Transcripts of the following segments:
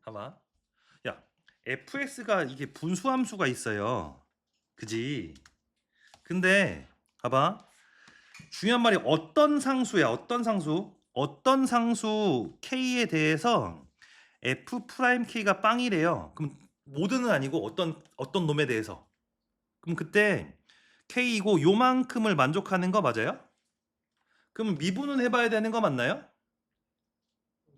봐봐. 야, fx가 이게 분수함수가 있어요. 그지? 근데 봐봐. 중요한 말이 어떤 상수야? 어떤 상수? 어떤 상수 k에 대해서 f 프라임 k가 빵이래요. 그럼 모든은 아니고 어떤 놈에 대해서. 그럼 그때 k이고 요만큼을 만족하는 거 맞아요? 그럼 미분은 해봐야 되는 거 맞나요?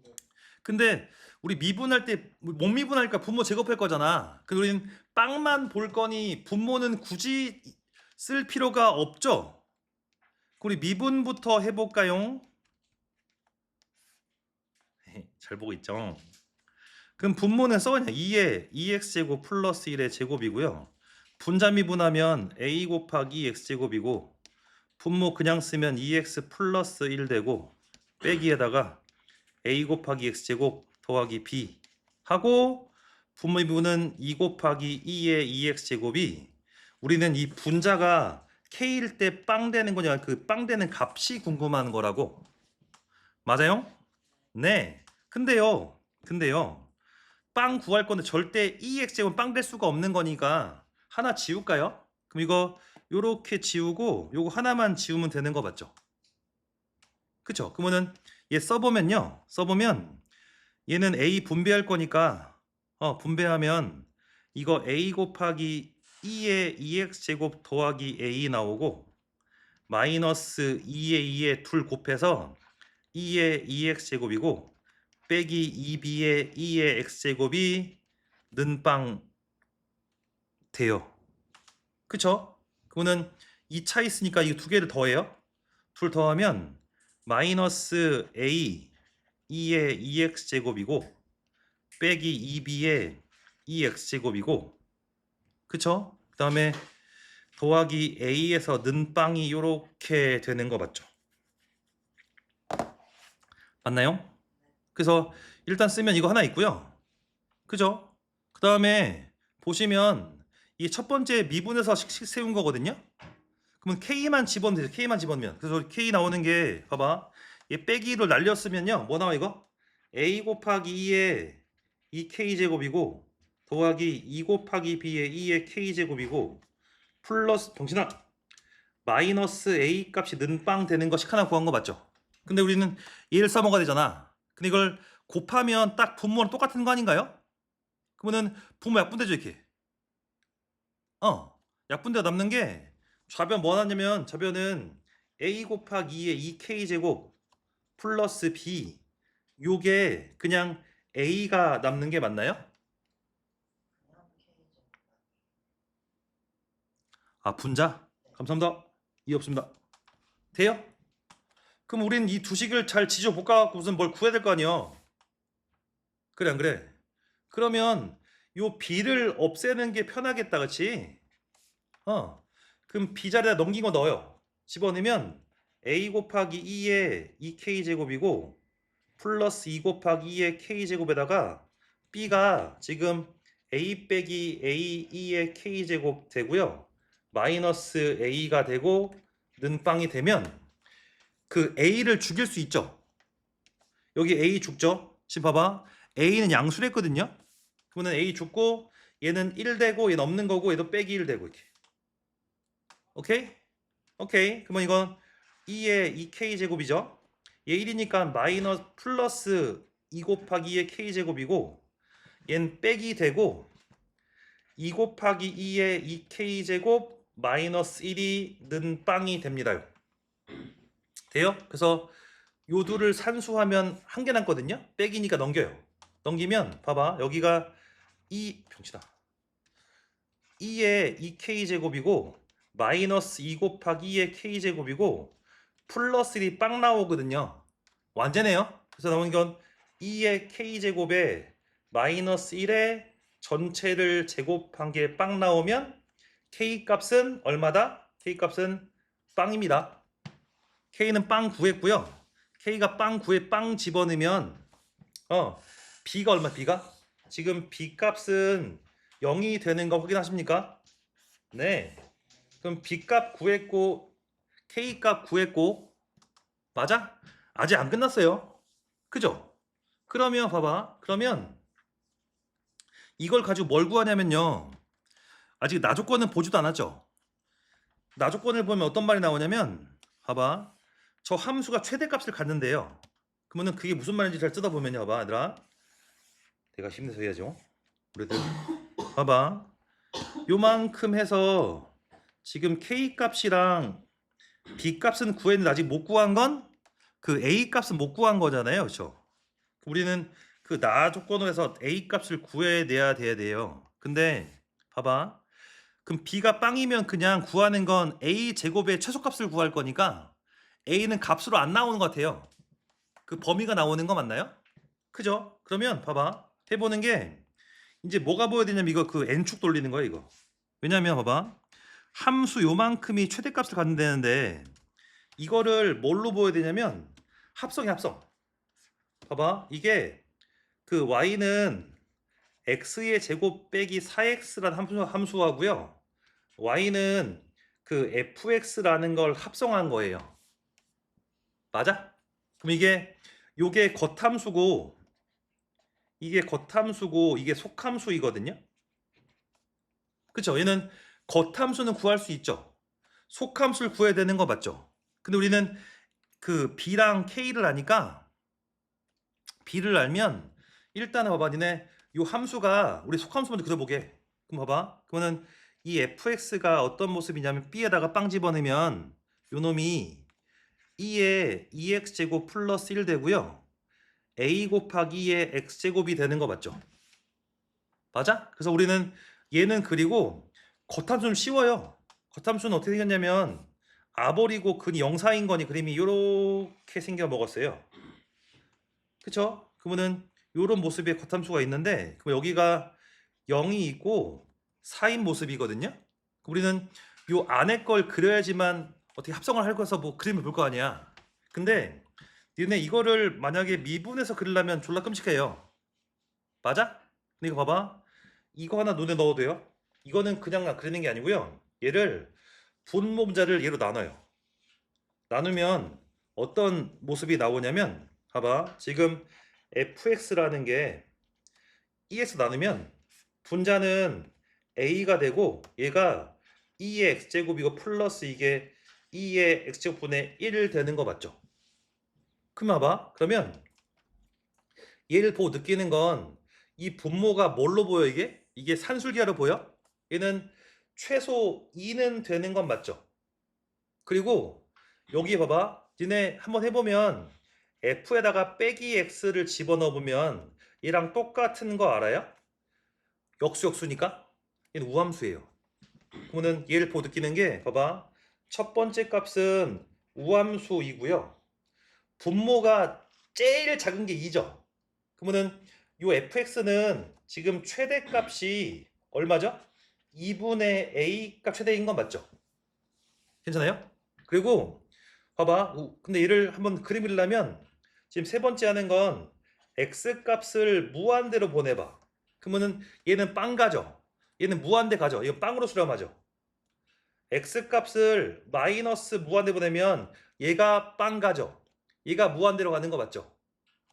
네. 근데 우리 미분할 때 못 미분하니까 분모 제곱할 거잖아. 그래서 우리는 빵만 볼 거니 분모는 굳이 쓸 필요가 없죠. 우리 미분부터 해볼까요? 잘 보고 있죠. 그럼 분모는 써그냥 2에 2x제곱 플러스 1의 제곱이고요. 분자 미분하면 a 곱하기 x제곱이고 분모 그냥 쓰면 2x 플러스 1 되고 빼기에다가 a 곱하기 x제곱 더하기 b 하고 분모 미분은 2 곱하기 2의 2x제곱이 우리는 이 분자가 k일 때 빵 되는 거냐 그 빵 되는 값이 궁금한 거라고. 맞아요? 네. 근데요. 빵 구할 건데 절대 2x제곱은 빵 될 수가 없는 거니까 하나 지울까요? 그럼 이거 요렇게 지우고 요거 하나만 지우면 되는 거 맞죠? 그쵸? 그러면은 얘 써보면 얘는 a 분배할 거니까 분배하면 이거 a 곱하기 2의 2x제곱 더하기 a 나오고 마이너스 2의 2의 둘 곱해서 2의 2x제곱이고 빼기 2b의 2의 x제곱이 는빵 돼요. 그쵸? 그거는 2차 있으니까 이 두 개를 더해요. 둘 더하면 마이너스 a 2의 2x제곱이고 빼기 2b의 2x제곱이고 그쵸? 그 다음에 더하기 a에서 는빵이 요렇게 되는 거 맞죠? 맞나요? 그래서 일단 쓰면 이거 하나 있고요. 그죠? 그 다음에 보시면 이 첫 번째 미분에서 식 세운 거거든요. 그러면 K만 집어넣으면 되죠. K만 집어넣으면. 그래서 K 나오는 게 봐봐. 얘 빼기로 날렸으면요. 뭐 나와 이거? A 곱하기 2의 2K제곱이고 더하기 2 곱하기 B의 2의 K제곱이고 플러스 정신아 마이너스 A 값이 는빵 되는 거 식 하나 구한 거 맞죠? 근데 우리는 얘를 써먹어야 되잖아. 근데 이걸 곱하면 딱 분모랑 똑같은 거 아닌가요? 그러면은 분모 약분되죠 이렇게. 약분되어 남는 게 좌변 뭐 하냐면 좌변은 a 곱하기 2의 2k 제곱 플러스 b 요게 그냥 a가 남는 게 맞나요? 아 분자? 감사합니다. 이해 없습니다. 돼요? 그럼 우린 이 두 식을 잘 지져 볶아갖고 무슨 뭘 구해야 될 거 아니에요. 그래 안 그래? 그러면 요 b를 없애는 게 편하겠다 그치? 그럼 b 자리에다 넘긴 거 넣어요. 집어넣으면 a 곱하기 2의 2k 제곱이고 플러스 2 곱하기 2의 k 제곱에다가 b가 지금 a 빼기 a 2의 k 제곱 되고요. 마이너스 a가 되고 는빵이 되면 그 a를 죽일 수 있죠. 여기 a 죽죠. 지금 봐봐. a는 양수랬거든요. 그러면 a 죽고 얘는 1 되고 얘는 없는 거고 얘도 빼기 1 되고 이렇게. 오케이? 오케이. 그러면 이건 2의 2k 제곱이죠. 얘 1이니까 마이너스 플러스 2 곱하기 2의 k 제곱이고 얘는 빼기 되고 2 곱하기 2의 2k 제곱 마이너스 1이 는 빵이 됩니다. 돼요? 그래서 요 둘을 산수하면 한 개 남거든요. 빼기니까 넘겨요. 넘기면 봐봐. 여기가 2 병치다. 2의 2k 제곱이고 마이너스 2 곱하기 2의 k 제곱이고 플러스 1이 빵 나오거든요. 완전해요. 그래서 나오는 건 2의 k 제곱에 마이너스 1의 전체를 제곱한 게 빵 나오면 k 값은 얼마다? k 값은 빵입니다. k는 빵 구했고요. k가 빵 구해 빵 집어넣으면 b가 얼마? b가? 지금 b 값은 0이 되는 거 확인하십니까? 네. 그럼 b 값 구했고 k 값 구했고 맞아? 아직 안 끝났어요. 그죠? 그러면 봐봐. 그러면 이걸 가지고 뭘 구하냐면요. 아직 나조건은 보지도 않았죠. 나조건을 보면 어떤 말이 나오냐면 봐봐. 저 함수가 최대값을 갖는데요. 그러면은 그게 무슨 말인지 잘 뜯어보면요. 봐봐 얘들아. 내가 힘내서 해야죠. 우리들 봐봐. 요만큼 해서 지금 K 값이랑 B 값은 구했는데 아직 못 구한 건 그 A 값은 못 구한 거잖아요. 그렇죠? 우리는 그 나 조건으로 해서 A 값을 구해내야 돼요. 근데 봐봐. 그럼 B가 빵이면 그냥 구하는 건 A 제곱의 최소값을 구할 거니까 A는 값으로 안 나오는 것 같아요. 그 범위가 나오는 거 맞나요? 그죠? 그러면 봐봐. 해보는 게 이제 뭐가 보여야 되냐면 이거 그 n축 돌리는 거야 이거. 왜냐면 봐봐. 함수 요만큼이 최대값을 갖는다는데 이거를 뭘로 보여야 되냐면 합성이 합성. 봐봐. 이게 그 y는 x의 제곱 빼기 4x라는 함수하고요. y는 그 fx라는 걸 합성한 거예요. 맞아? 그럼 요게 겉함수고 이게 겉함수고 이게 속함수이거든요. 그쵸? 얘는 겉함수는 구할 수 있죠. 속함수를 구해야 되는 거 맞죠? 근데 우리는 그 b랑 k를 아니까 b를 알면 일단은 봐봐. 니네 요 함수가 우리 속함수 먼저 그려보게. 그럼 봐봐. 그러면은 이 fx가 어떤 모습이냐면 b에다가 빵 집어넣으면 요 놈이 2에 2x제곱 플러스 1 되고요. a 곱하기 2의 x제곱이 되는 거 맞죠? 맞아? 그래서 우리는 얘는 그리고 겉함수는 쉬워요. 겉함수는 어떻게 생겼냐면 아버리고 근이 0, 4인 거니 그림이 이렇게 생겨 먹었어요. 그쵸? 그러면은 요런 모습의 겉함수가 있는데 그럼 여기가 0이 있고 4인 모습이거든요. 우리는 요 안에 걸 그려야지만 어떻게 합성을 할 거서 뭐 그림을 볼 거 아니야. 근데 니네 이거를 만약에 미분해서 그리려면 졸라 끔찍해요. 맞아? 근데 이거 봐봐. 이거 하나 눈에 넣어도 돼요? 이거는 그냥 그리는 게 아니고요. 얘를 분모자를 얘로 나눠요. 나누면 어떤 모습이 나오냐면 봐봐. 지금 fx라는 게 2x 나누면 분자는 a가 되고 얘가 2의 x제곱이고 플러스 이게 2의 x제곱분의 1 되는 거 맞죠? 그럼 봐봐. 그러면 얘를 보고 느끼는 건 이 분모가 뭘로 보여 이게? 이게 산술기하로 보여? 얘는 최소 2는 되는 건 맞죠? 그리고 여기 봐봐. 니네 한번 해보면 f에다가 빼기 x를 집어넣어 보면 얘랑 똑같은 거 알아요? 역수니까 얘는 우함수예요. 그러면 얘를 보고 느끼는 게 봐봐. 첫 번째 값은 우함수이고요. 분모가 제일 작은 게 2죠. 그러면은 요 fx는 지금 최대값이 얼마죠? 2분의 a 값 최대인 건 맞죠? 괜찮아요? 그리고 봐봐. 근데 얘를 한번 그림 그리려면 지금 세 번째 하는 건 x 값을 무한대로 보내봐. 그러면은 얘는 빵 가죠. 얘는 무한대 가죠. 이거 빵으로 수렴하죠. x 값을 마이너스 무한대 보내면 얘가 빵 가죠. 얘가 무한대로 가는 거 맞죠?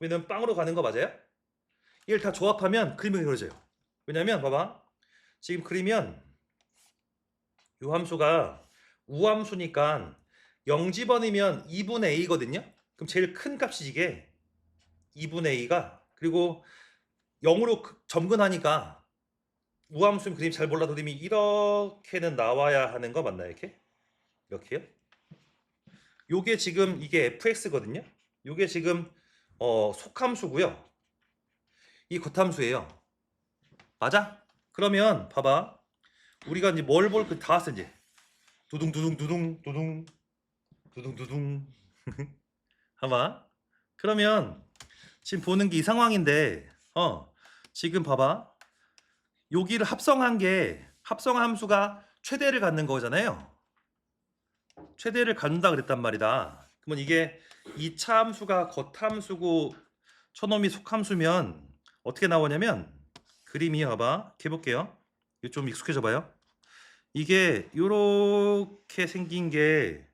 얘는 빵으로 가는 거 맞아요? 얘를 다 조합하면 그림이 그려져요. 왜냐면 봐봐. 지금 그리면 이 함수가 우함수니까 0 집어넣으면 2분의 a거든요. 그럼 제일 큰 값이 이게 2분의 a가 그리고 0으로 점근하니까 우함수는 그림 잘 몰라도 그림이 이렇게는 나와야 하는 거 맞나요? 이렇게요? 요게 지금 이게 fx거든요. 요게 지금 속함수고요. 이 겉함수예요. 맞아? 그러면 봐봐. 우리가 이제 뭘 볼 그 다 왔어 이제. 두둥두둥두둥두둥 두둥두둥. 봐봐. 그러면 지금 보는 게 이 상황인데 지금 봐봐. 여기를 합성한 게 합성한 함수가 최대를 갖는 거잖아요. 최대를 갖는다 그랬단 말이다. 그러면 이게 2차 함수가 겉함수고 처놈이 속함수면 어떻게 나오냐면 그림이 봐봐. 이렇게 해볼게요. 이거 좀 익숙해져 봐요. 이게 요렇게 생긴 게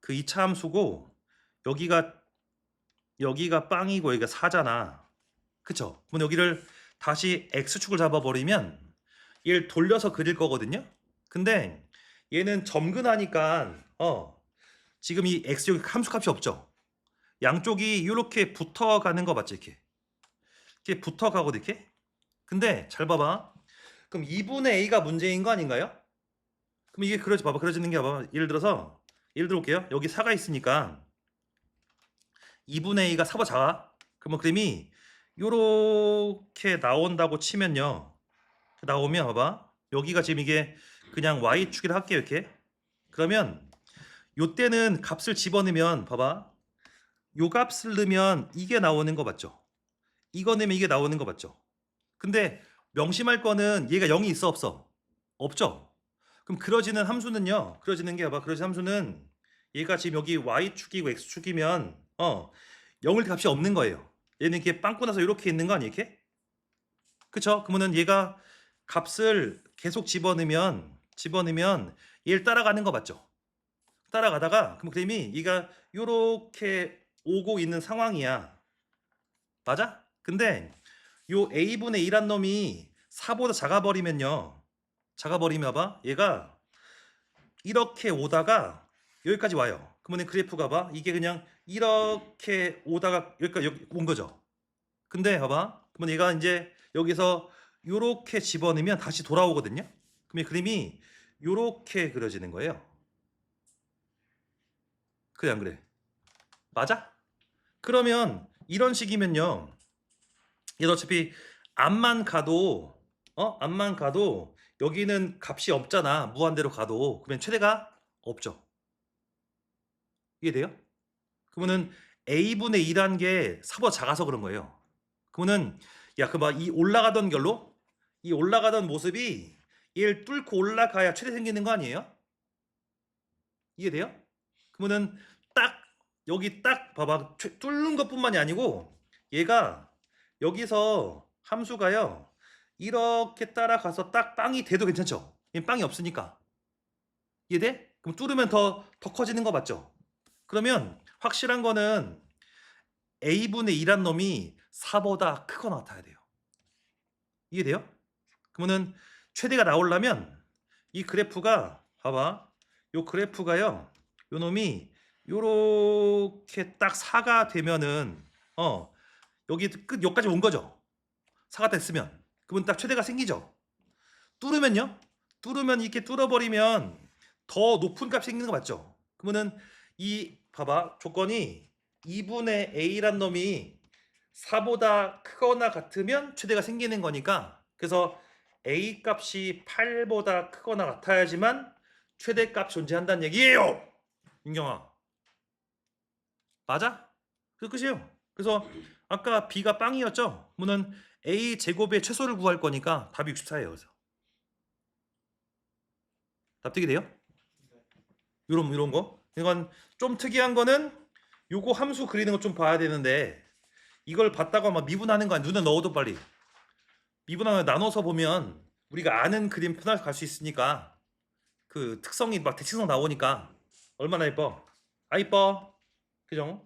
그 2차 함수고 여기가 빵이고 여기가 4잖아. 그쵸? 그럼 여기를 다시 x축을 잡아버리면 얘를 돌려서 그릴 거거든요. 근데 얘는 점근하니까 지금 이 x 여기 함수값이 없죠. 양쪽이 이렇게 붙어가는 거 맞지? 이렇게 붙어가거든 이렇게. 근데 잘 봐봐. 그럼 2분의 a가 문제인 거 아닌가요? 그럼 이게 그려지는 게 봐봐. 예를 들어 볼게요. 여기 4가 있으니까 2분의 a가 4보다 작아. 그러면 그림이 요렇게 나온다고 치면요. 나오면 봐봐. 여기가 지금 이게 그냥 y축이라 할게요. 이렇게. 그러면 요때는 값을 집어넣으면 봐봐. 요 값을 넣으면 이게 나오는 거 맞죠? 이거 넣으면 이게 나오는 거 맞죠? 근데 명심할 거는 얘가 0이 있어 없어? 없죠? 그럼 그려지는 함수는요. 그려지는 게 봐봐. 그려지는 함수는 얘가 지금 여기 y축이고 x축이면 0일 값이 없는 거예요. 얘는 이렇게 빵꾸 나서 이렇게 있는 거 아니에요? 이렇게? 그쵸? 그러면은 얘가 값을 계속 집어넣으면 얘를 따라가는 거 맞죠? 따라가다가 그럼 그림이 얘가 요렇게 오고 있는 상황이야. 맞아? 근데 요 a분의 1한 놈이 4보다 작아버리면 봐. 얘가 이렇게 오다가 여기까지 와요. 그러면 그래프가 봐. 이게 그냥 이렇게 오다가 여기까지 온 거죠. 근데 봐봐. 그러면 얘가 이제 여기서 요렇게 집어넣으면 다시 돌아오거든요. 그럼 이 그림이 요렇게 그려지는 거예요. 그래 안 그래? 맞아? 그러면 이런 식이면요. 얘도 어차피 앞만 가도 여기는 값이 없잖아. 무한대로 가도. 그러면 최대가 없죠. 이해돼요? 그러면은 a분의 1한 게 4보다 작아서 그런 거예요. 그러면은 야, 그 봐. 이 올라가던 모습이 얘를 뚫고 올라가야 최대 생기는 거 아니에요? 이해돼요? 그러면은 딱 여기 딱 봐봐. 뚫는 것뿐만이 아니고 얘가 여기서 함수가요. 이렇게 따라가서 딱 빵이 돼도 괜찮죠? 얘 빵이 없으니까. 이해돼? 그럼 뚫으면 더 커지는 거 맞죠? 그러면 확실한 거는 a분의 1한 놈이 4보다 크거나 같아야 돼요. 이해돼요? 그러면은 최대가 나오려면 이 그래프가 봐봐. 요 그래프가요. 요 놈이 요렇게 딱 4가 되면은 여기 끝 여기까지 온 거죠. 4가 됐으면 그러면 딱 최대가 생기죠. 뚫으면요. 뚫으면 이렇게 뚫어버리면 더 높은 값이 생기는 거 맞죠? 그러면은 이 봐봐. 조건이 2분의 a란 놈이 4보다 크거나 같으면 최대가 생기는 거니까 그래서 a 값이 8보다 크거나 같아야지만 최대값 존재한다는 얘기예요. 윤경아. 맞아? 그 끝이에요. 그래서 아까 b가 빵이었죠? 그러면 a 제곱의 최소를 구할 거니까 답이 64예요. 그래서 납득이 돼요? 이런 거. 이건 좀 특이한 거는 요거 함수 그리는 거 좀 봐야 되는데 이걸 봤다가 막 미분하는 거 아니야. 눈에 넣어도 빨리. 미분하면 나눠서 보면 우리가 아는 그림 편하게 갈 수 있으니까 그 특성이 막 대칭성 나오니까 얼마나 예뻐? 아 이뻐. 그죠?